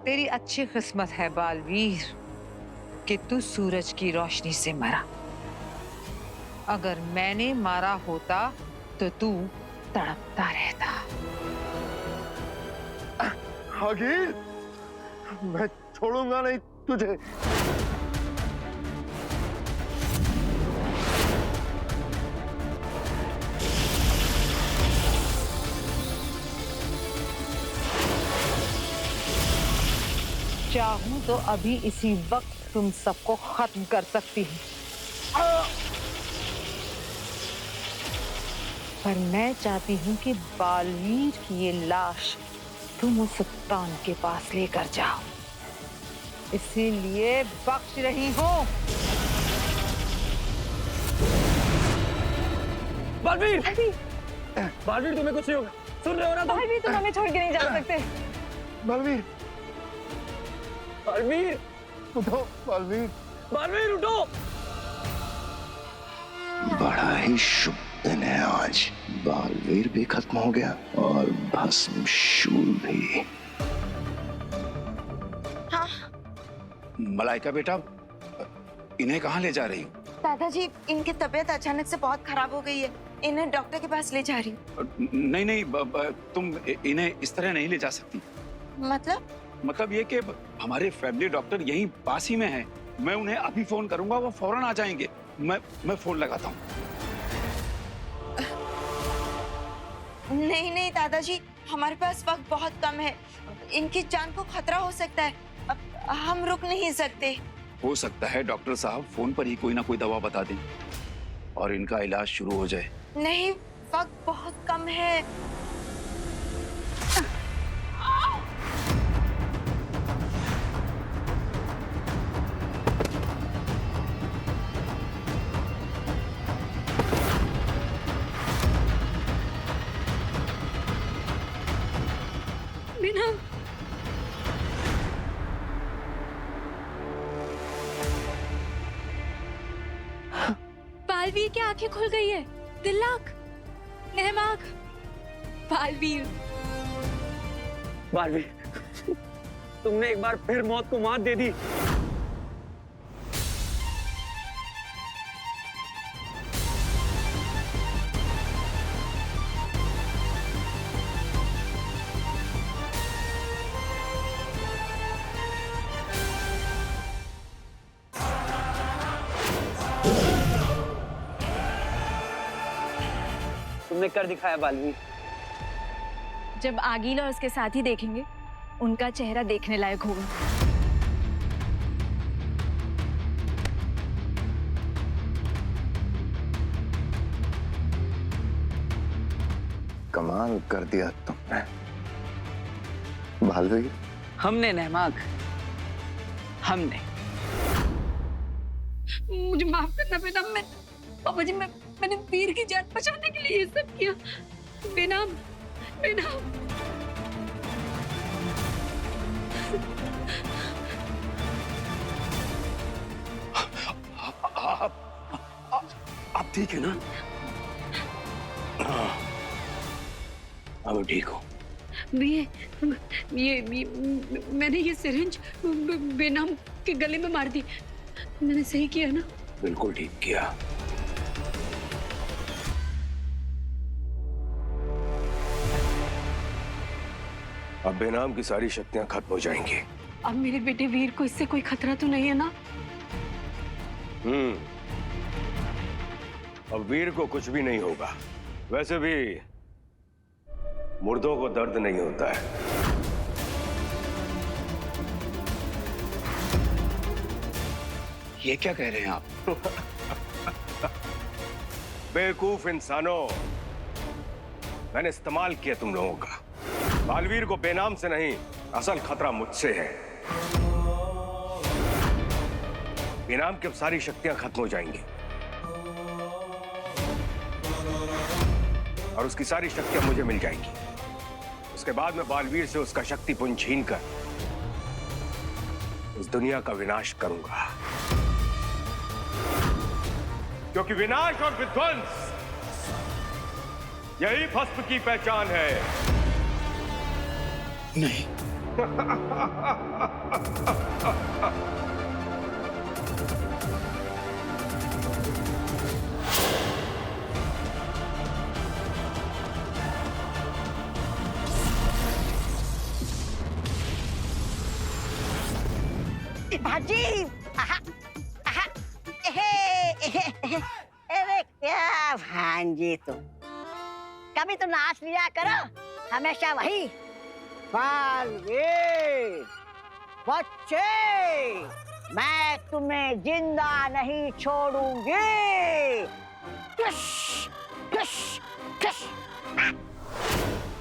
तेरी अच्छी किस्मत है बालवीर कि तू सूरज की रोशनी से मरा। अगर मैंने मारा होता तो तू तड़पता रहता। आखिर मैं छोड़ूंगा नहीं तुझे। चाहूं तो अभी इसी वक्त तुम सबको खत्म कर सकती हूँ, पर मैं चाहती हूँ कि बालवीर की ये लाश तुम उस सुल्तान के पास लेकर जाओ, इसीलिए बख्श रही हूँ। बालवीर, बालवीर तुम्हें कुछ नहीं होगा, सुन रहे हो ना तुम? बालवीर तुम हमें छोड़ के नहीं जा सकते। बालवीर, बालवीर उठो। बालवीर, बालवीर उठो। बड़ा ही शुभ दिन है आज। बालवीर भी खत्म हो गया और भस्मशूल भी। हाँ मलाइका बेटा, इन्हें कहाँ ले जा रही हो? दादाजी, इनकी तबीयत अचानक से बहुत खराब हो गई है, इन्हें डॉक्टर के पास ले जा रही हूँ। नहीं नहीं, तुम इन्हें इस तरह नहीं ले जा सकती। मतलब ये कि हमारे फैमिली डॉक्टर यहीं पास ही में है। मैं उन्हें अभी फोन करूंगा, वो फौरन आ जाएंगे। मैं फोन लगाता हूँ। नहीं नहीं दादाजी, हमारे पास वक्त बहुत कम है, इनकी जान को खतरा हो सकता है, अब हम रुक नहीं सकते। हो सकता है डॉक्टर साहब फोन पर ही कोई ना कोई दवा बता दें और इनका इलाज शुरू हो जाए। नहीं, वक्त बहुत कम है। बिना बालवीर की आंखें खुल गई है। दिल्लाक, नेहमाक, बालवीर। बालवीर, तुमने एक बार फिर मौत को मात दे दी। तुमने कर दिखाया बालवीर। जब आगील और उसके साथी देखेंगे, उनका चेहरा देखने लायक होगा। कमाल कर दिया तुमने बालवीर। हमने नेहमाक, हमने। मुझे माफ करना बेटा, पापा जी, मैंने वीर की जान बचाने के लिए ये सब किया। बेनाम, बेनाम। आप ठीक है ना? अब ठीक हो? ये मैंने ये सिरिंज बेनाम के गले में मार दी। मैंने सही किया ना? बिल्कुल ठीक किया। अब बेनाम की सारी शक्तियां खत्म हो जाएंगी। अब मेरे बेटे वीर को इससे कोई खतरा तो नहीं है ना? अब वीर को कुछ भी नहीं होगा। वैसे भी मुर्दों को दर्द नहीं होता है। ये क्या कह रहे हैं आप? बेवकूफ इंसानों, मैंने इस्तेमाल किया तुम लोगों का। बालवीर को बेनाम से नहीं, असल खतरा मुझसे है। बेनाम की अब सारी शक्तियां खत्म हो जाएंगी और उसकी सारी शक्तियां मुझे मिल जाएंगी। उसके बाद मैं बालवीर से उसका शक्तिपुंज छीनकर इस दुनिया का विनाश करूंगा, क्योंकि विनाश और विध्वंस यही भस्म की पहचान है। नहीं, भाजी आहा, आहा, अरे क्या भांजी तुम, कभी तो नाच लिया करो, हमेशा वही बालवीर बच्चे, मैं तुम्हें जिंदा नहीं छोड़ूंगी। टुश, टुश, टुश।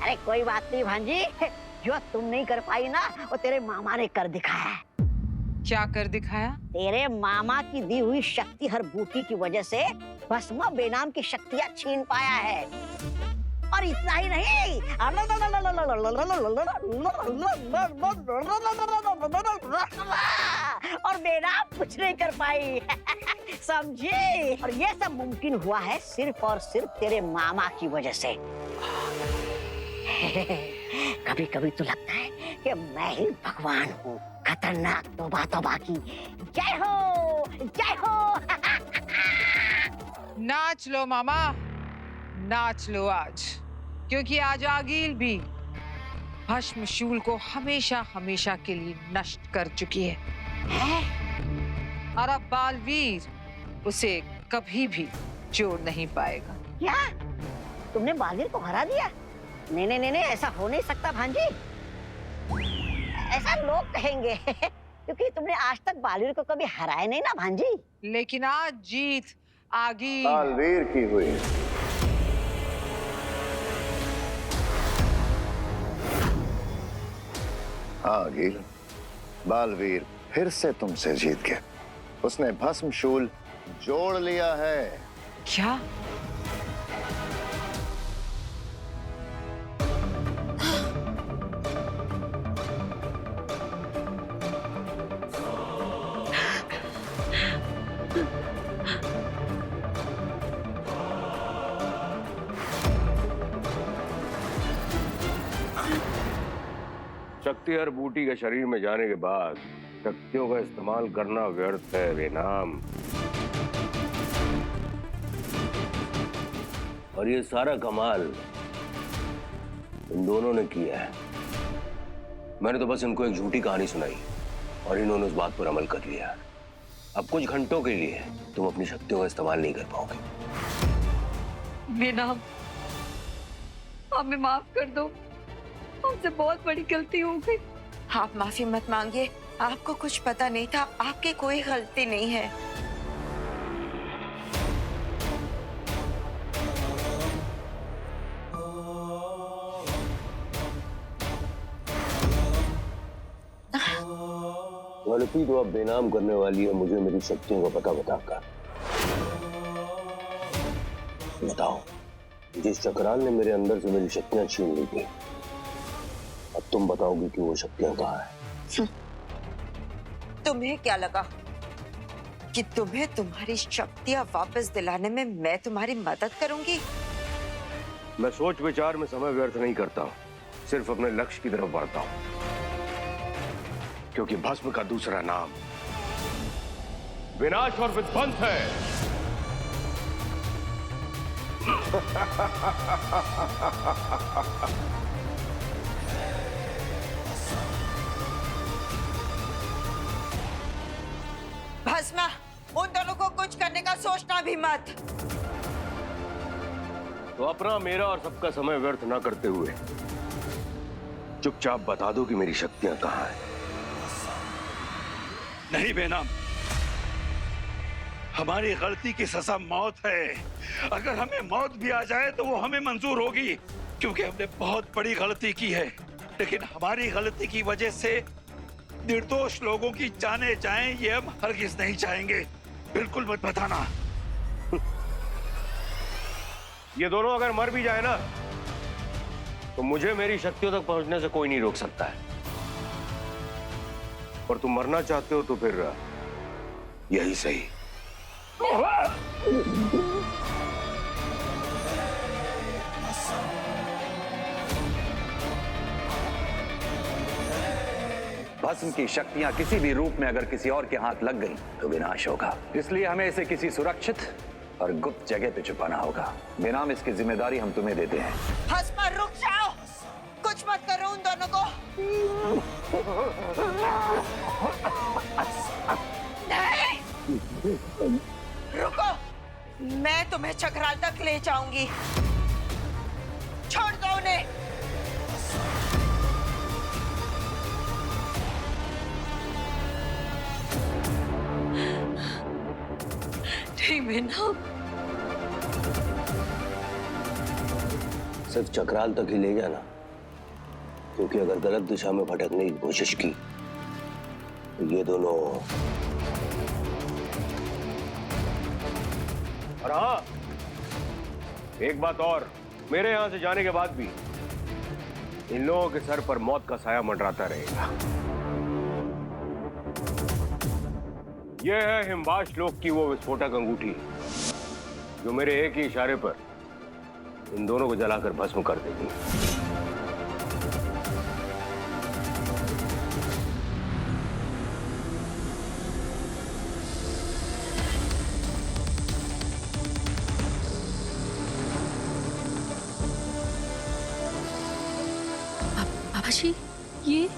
अरे कोई बात नहीं भांजी, जो तुम नहीं कर पाई ना वो तेरे मामा ने कर दिखाया है। क्या कर दिखाया? तेरे मामा की दी हुई शक्ति हर बूटी की वजह से भस्मा बेनाम की शक्तियां छीन पाया है। और इतना ही नहीं, और बेनाम कुछ नहीं कर पाई। समझे? और ये सब मुमकिन हुआ है सिर्फ और सिर्फ तेरे मामा की वजह से। कभी कभी तो लगता है कि मैं ही भगवान हूँ। खतरनाक तौबा तौबा की। जय हो, जय हो। नाच लो मामा, नाच लो आज, क्योंकि आज आगील भी भस्मशूल को हमेशा हमेशा के लिए नष्ट कर चुकी है, और अब बालवीर उसे कभी भी जोड़ नहीं पाएगा। क्या तुमने बालवीर को हरा दिया? नहीं नहीं नहीं, ऐसा हो नहीं सकता भांजी, ऐसा लोग कहेंगे क्योंकि तुमने आज तक बालवीर को कभी हराया नहीं ना भांजी। लेकिन आज जीत आगील बालवीर की हुई। हाँ आगील, बालवीर फिर से तुमसे जीत गया। उसने भस्मशूल जोड़ लिया है। क्या? शक्ति हर बूटी के शरीर में जाने के बाद शक्तियों का इस्तेमाल करना व्यर्थ है बेनाम। और ये सारा कमाल इन दोनों ने किया है। मैंने तो बस इनको एक झूठी कहानी सुनाई और इन्होंने उस बात पर अमल कर लिया। अब कुछ घंटों के लिए तुम अपनी शक्तियों का इस्तेमाल नहीं कर पाओगे। बेनाम, हमें माफ कर दो, हमसे बहुत बड़ी गलती हो गई। आप माफी मत मांगिए, आपको कुछ पता नहीं था, आपकी कोई गलती नहीं है। गलती तो अब बेनाम करने वाली है मुझे मेरी शक्तियों का पता बताकर। बताओ, जिस चक्राल ने मेरे अंदर से मेरी शक्तियां छीन ली थी, अब तुम बताओगी कि वो शक्तियां कहाँ हैं? तुम्हें क्या लगा कि तुम्हें तुम्हारी शक्तियां वापस दिलाने में मैं तुम्हारी मदद करूंगी? मैं सोच विचार में समय व्यर्थ नहीं करता हूं, सिर्फ अपने लक्ष्य की तरफ बढ़ता हूं, क्योंकि भस्म का दूसरा नाम विनाश और विध्वंस है। भस्मा, उन दोनों को कुछ करने का सोचना भी मत। तो अपना, मेरा और सबका समय व्यर्थ ना करते हुए चुपचाप बता दो कि मेरी शक्तियां कहाँ हैं। नहीं बेनाम, हमारी गलती की सजा मौत है। अगर हमें मौत भी आ जाए तो वो हमें मंजूर होगी, क्योंकि हमने बहुत बड़ी गलती की है। लेकिन हमारी गलती की वजह से निर्दोष लोगों की जाने जाएं, ये हम हरगिज नहीं चाहेंगे। बिल्कुल मत बताना। ये दोनों अगर मर भी जाए ना, तो मुझे मेरी शक्तियों तक पहुंचने से कोई नहीं रोक सकता है। और तुम मरना चाहते हो तो फिर यही सही। भस्म की शक्तियां किसी भी रूप में अगर किसी और के हाथ लग गई तो विनाश होगा। इसलिए हमें इसे किसी सुरक्षित और गुप्त जगह पे छुपाना होगा। बेनाम इसकी जिम्मेदारी हम तुम्हें देते हैं। भस्मा रुक जाओ, कुछ मत करो उन दोनों को। नहीं, रुको, मैं तुम्हें चक्राल तक ले जाऊंगी। छोड़ दो उन्हें। नहीं बेनाम, सिर्फ चक्राल तक ही ले जाना, क्योंकि अगर गलत दिशा में भटकने की कोशिश की तो ये दोनों। और हाँ, एक बात और, मेरे यहां से जाने के बाद भी इन लोगों के सर पर मौत का साया मंडराता रहेगा। यह है हिमवाश लोक की वो विस्फोटक अंगूठी जो मेरे एक ही इशारे पर इन दोनों को जलाकर भस्म कर देगी। बाबा जी, ये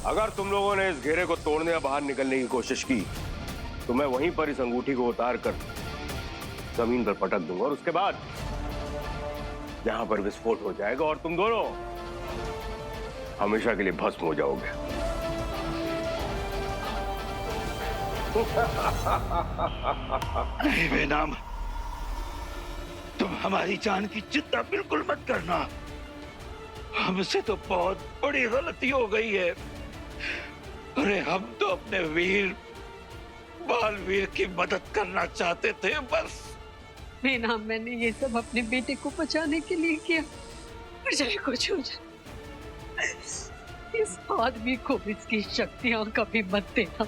अगर तुम लोगों ने इस घेरे को तोड़ने या बाहर निकलने की कोशिश की तो मैं वहीं पर इस अंगूठी को उतार कर जमीन पर पटक दूंगा और उसके बाद यहां पर विस्फोट हो जाएगा और तुम दोनों हमेशा के लिए भस्म हो जाओगे। नहीं बेनाम, तुम हमारी जान की चिंता बिल्कुल मत करना। हमसे तो बहुत बड़ी गलती हो गई है। अरे हम तो अपने वीर बालवीर की मदद करना चाहते थे बस। बेनाम, मैंने ये सब अपने बेटे को बचाने के लिए किया। पर चाहे कुछ हो जाए, इस आदमी को इसकी शक्तियां कभी मत देना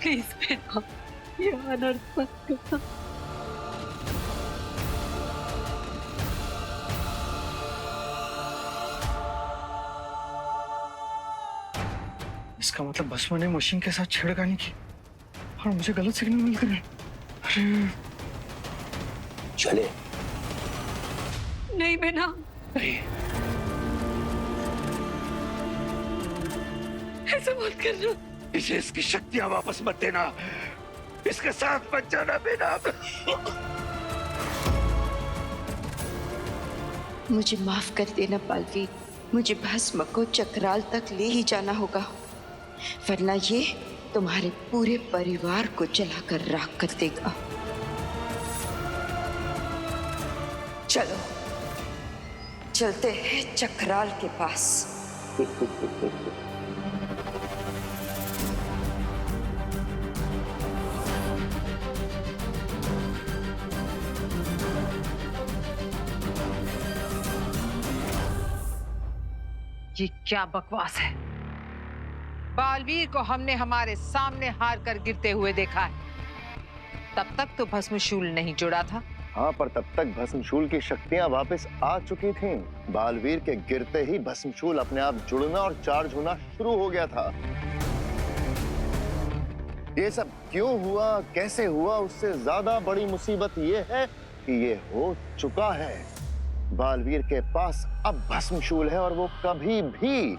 प्लीज। बेनाम, ये अनर्थ मत करना। इसका मतलब भस्म ने मशीन के साथ छेड़खानी की और मुझे गलत सिग्नल मिल गए। अरे चले। नहीं बेनाम, नहीं, ऐसा मत करना। इसे इसकी शक्तियां वापस मत देना। इसके साथ मत जाना बेनाम। मुझे माफ कर देना बालवीर, मुझे भस्म को चक्राल तक ले ही जाना होगा, वरना ये तुम्हारे पूरे परिवार को जलाकर राख कर देगा। चलो चलते हैं चक्राल के पास। ये क्या बकवास है? बालवीर को हमने हमारे सामने हार कर गिरते हुए देखा है। तब तक तो भस्मशूल नहीं जुड़ा था। हाँ, पर तब तक भस्मशूल की शक्तियां वापस आ चुकी थीं। बालवीर के गिरते ही भस्मशूल अपने आप जुड़ना और चार्ज होना शुरू हो गया था। ये सब क्यों हुआ, कैसे हुआ, उससे ज्यादा बड़ी मुसीबत ये है कि ये हो चुका है। बालवीर के पास अब भस्मशूल है और वो कभी भी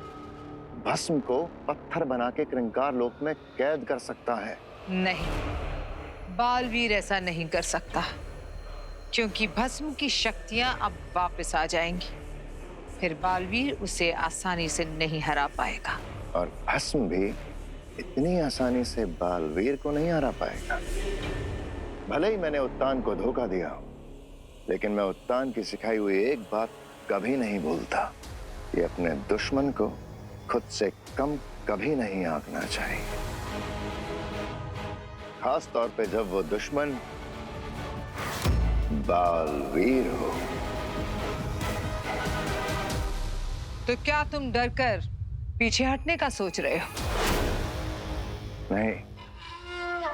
भस्म को पत्थर बना के कृंकार लोक में कैद कर सकता है। नहीं, बालवीर ऐसा नहीं कर सकता, क्योंकि भस्म की शक्तियां अब वापस आ जाएंगी। फिर बालवीर उसे आसानी से नहीं हरा पाएगा। और भस्म भी इतनी आसानी से बालवीर को नहीं हरा पाएगा। भले ही मैंने उत्तान को धोखा दिया, लेकिन मैं उत्तान की सिखाई हुई एक बात कभी नहीं भूलता कि अपने दुश्मन को खुद से कम कभी नहीं आंकना चाहिए, खास तौर पे जब वो दुश्मन बालवीर हो। तो क्या तुम डरकर पीछे हटने का सोच रहे हो? नहीं,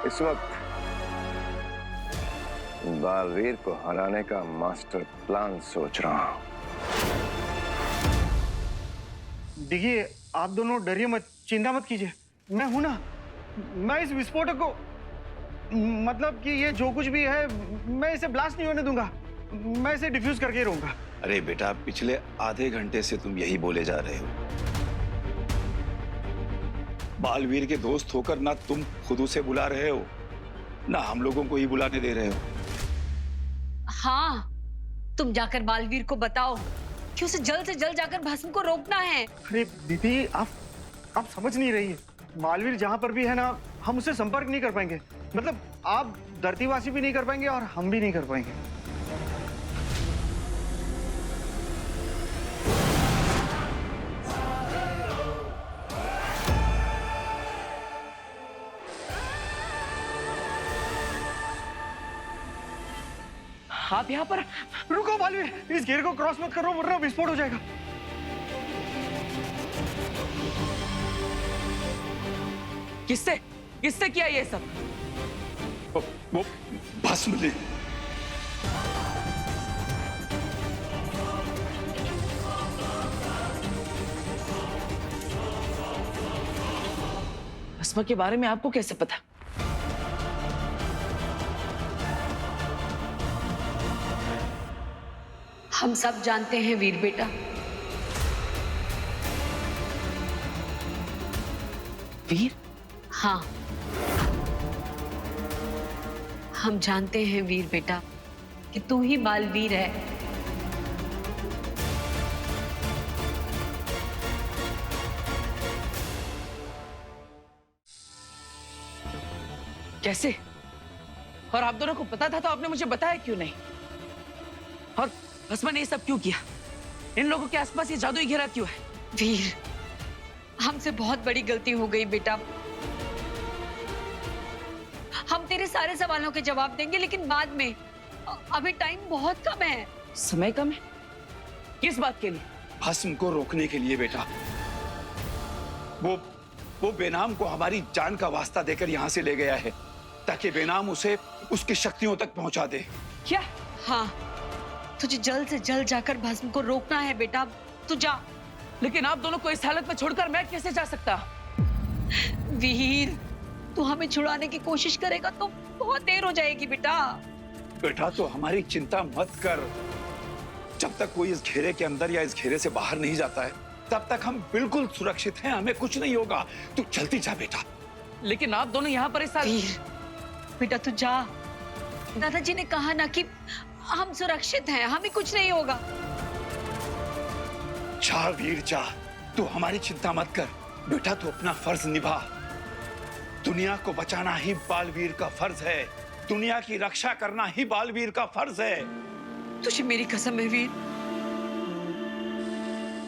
इस वक्त बालवीर को हराने का मास्टर प्लान सोच रहा हूं। देखिए, आप दोनों डरिए मत, चिंता मत कीजिए, मैं हूं ना। मैं इस विस्फोटक को, मतलब कि ये जो कुछ भी है, मैं इसे ब्लास्ट नहीं होने दूंगा। मैं इसे डिफ्यूज करके ही रहूंगा। अरे बेटा, पिछले आधे घंटे से तुम यही बोले जा रहे हो। बालवीर के दोस्त होकर ना तुम खुद उसे बुला रहे हो, ना हम लोगों को ही बुलाने दे रहे हो। हाँ, तुम जाकर बालवीर को बताओ कि उसे जल्द से जल्द जाकर भस्म को रोकना है। अरे दीदी, आप समझ नहीं रही है। बालवीर जहां पर भी है ना, हम उससे संपर्क नहीं कर पाएंगे। मतलब आप धरतीवासी भी नहीं कर पाएंगे और हम भी नहीं कर पाएंगे। आप यहाँ पर? रुको बालवीर, इस घेर को क्रॉस मत करो वरना विस्फोट हो जाएगा। किससे किससे किया ये सब? वो भस्म ने। भस्म के बारे में आपको कैसे पता? हम सब जानते हैं वीर बेटा। वीर? हाँ, हम जानते हैं वीर बेटा कि तू ही बालवीर है। कैसे? और आप दोनों को पता था तो आपने मुझे बताया क्यों नहीं? और भस्म ने ये सब क्यों किया? इन लोगों के आसपास ये जादुई घेरा क्यों है? वीर, हमसे बहुत बड़ी गलती हो गई बेटा। हम तेरे सारे सवालों के जवाब देंगे, लेकिन बाद में। अभी टाइम बहुत कम है। समय कम है? किस बात के लिए? भस्म को रोकने के लिए बेटा। वो बेनाम को हमारी जान का वास्ता देकर यहाँ से ले गया है, ताकि बेनाम उसे उसकी शक्तियों तक पहुंचा दे। क्या? हाँ, तुझे जल्द से जल्द जाकर भस्म को रोकना है बेटा। तू जा। लेकिन आप दोनों को इस हालत में छोड़कर मैं कैसे जा सकता? वीर, तू हमें छुड़ाने की कोशिश करेगा तो बहुत देर हो जाएगी बेटा। बेटा, तो हमारी चिंता मत कर। जब तक कोई इस घेरे के अंदर या इस घेरे से बाहर नहीं जाता है, तब तक हम बिल्कुल सुरक्षित हैं। हमें कुछ नहीं होगा। तू जल्दी जा बेटा। लेकिन आप दोनों यहाँ पर इस हाल... वीर बेटा, तू जा। दादाजी ने कहा ना कि हम सुरक्षित हैं, हमें कुछ नहीं होगा। जा वीर जा, तू हमारी चिंता मत कर। बेटा, तू अपना फर्ज निभा। दुनिया को बचाना ही बालवीर का फर्ज है। दुनिया की रक्षा करना ही बालवीर का फर्ज है। तुझे मेरी कसम है वीर।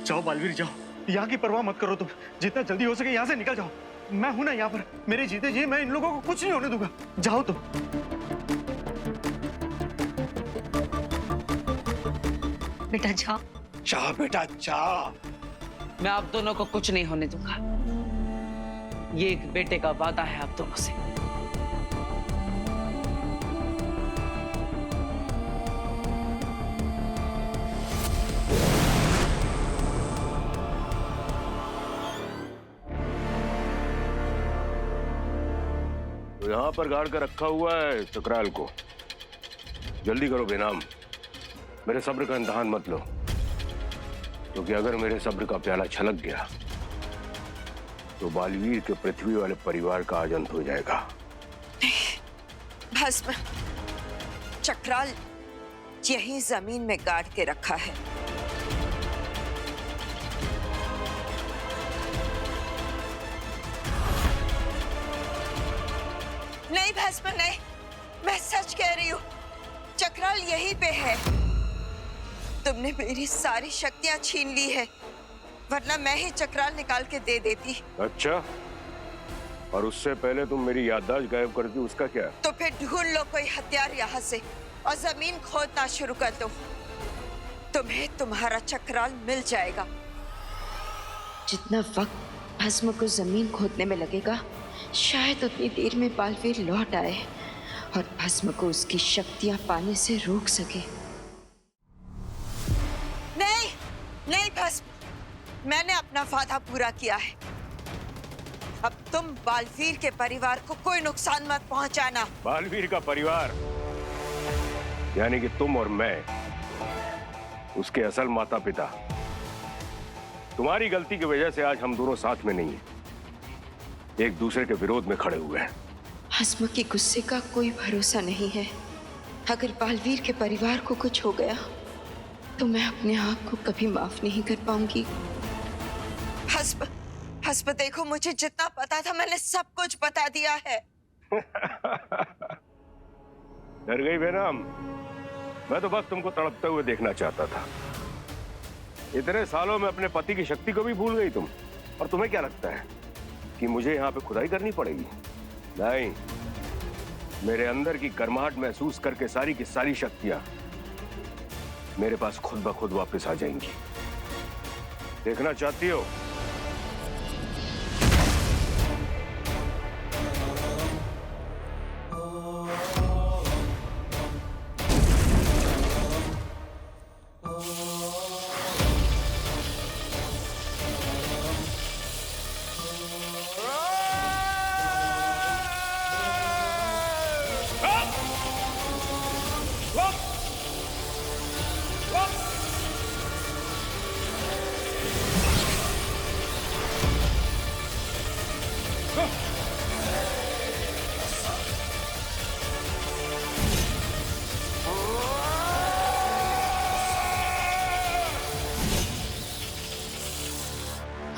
जाओ बालवीर, जाओ। यहाँ की परवाह मत करो तुम। जितना जल्दी हो सके यहाँ से निकल जाओ। मैं हूं ना यहाँ पर। मेरे जीते जी मैं इन लोगों को कुछ नहीं होने दूंगा। जाओ तुम। बेटा जा। जा बेटा जा। मैं आप दोनों को कुछ नहीं होने दूंगा। ये एक बेटे का वादा है आप दोनों से। तो यहाँ पर गाड़ कर रखा हुआ है चक्राल को। जल्दी करो बेनाम, मेरे सब्र का इम्तिहान मत लो, क्योंकि अगर मेरे सब्र का प्याला छलक गया तो बालवीर के पृथ्वी वाले परिवार का आज अंत हो जाएगा। भस्म चक्राल यहीं जमीन में गाड़ के रखा है। नहीं भस्म नहीं, मैं सच कह रही हूँ, चक्राल यहीं पे है। तुमने मेरी सारी शक्तियां छीन ली है, वरना मैं ही चक्राल निकाल के दे देती। अच्छा, और उससे पहले तुम मेरी याददाश्त गायब करती, उसका क्या? तो फिर ढूंढ लो कोई हथियार यहाँ से और जमीन खोदना शुरू कर दो। तुम्हें तुम्हारा चक्राल मिल जाएगा। जितना वक्त भस्म को जमीन खोदने में लगेगा, शायद उतनी देर में बालवीर लौट आए और भस्म को उसकी शक्तियां पाने से रोक सके। नहीं, नहीं भस्म, मैंने अपना वादा पूरा किया है। अब तुम बालवीर के परिवार को कोई नुकसान मत पहुंचाना। बालवीर का परिवार यानी कि तुम और मैं, उसके असल माता पिता। तुम्हारी गलती की वजह से आज हम दोनों साथ में नहीं हैं, एक दूसरे के विरोध में खड़े हुए हैं। भस्म के गुस्से का कोई भरोसा नहीं है। अगर बालवीर के परिवार को कुछ हो गया तो मैं अपने आप को कभी माफ नहीं कर पाऊंगी। भस्म देखो, मुझे जितना पता था मैंने सब कुछ बता दिया है। डर गई बेनाम? मैं तो बस तुमको तड़पते हुए देखना चाहता था। इतने सालों में अपने पति की शक्ति को भी भूल गई तुम। और तुम्हें क्या लगता है कि मुझे यहाँ पे खुदाई करनी पड़ेगी? नहीं, मेरे अंदर की गर्माहट महसूस करके सारी की सारी शक्तियां मेरे पास खुद ब खुद वापस आ जाएंगी। देखना चाहती हो?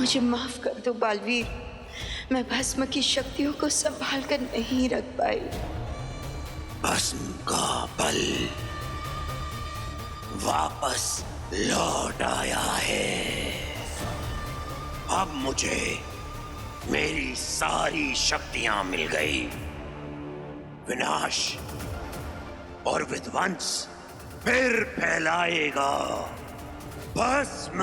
मुझे माफ कर दो बालवीर, मैं भस्म की शक्तियों को संभाल कर नहीं रख पाई। भस्म का बल वापस लौट आया है। अब मुझे मेरी सारी शक्तियां मिल गई। विनाश और विध्वंस फिर फैलाएगा भस्म।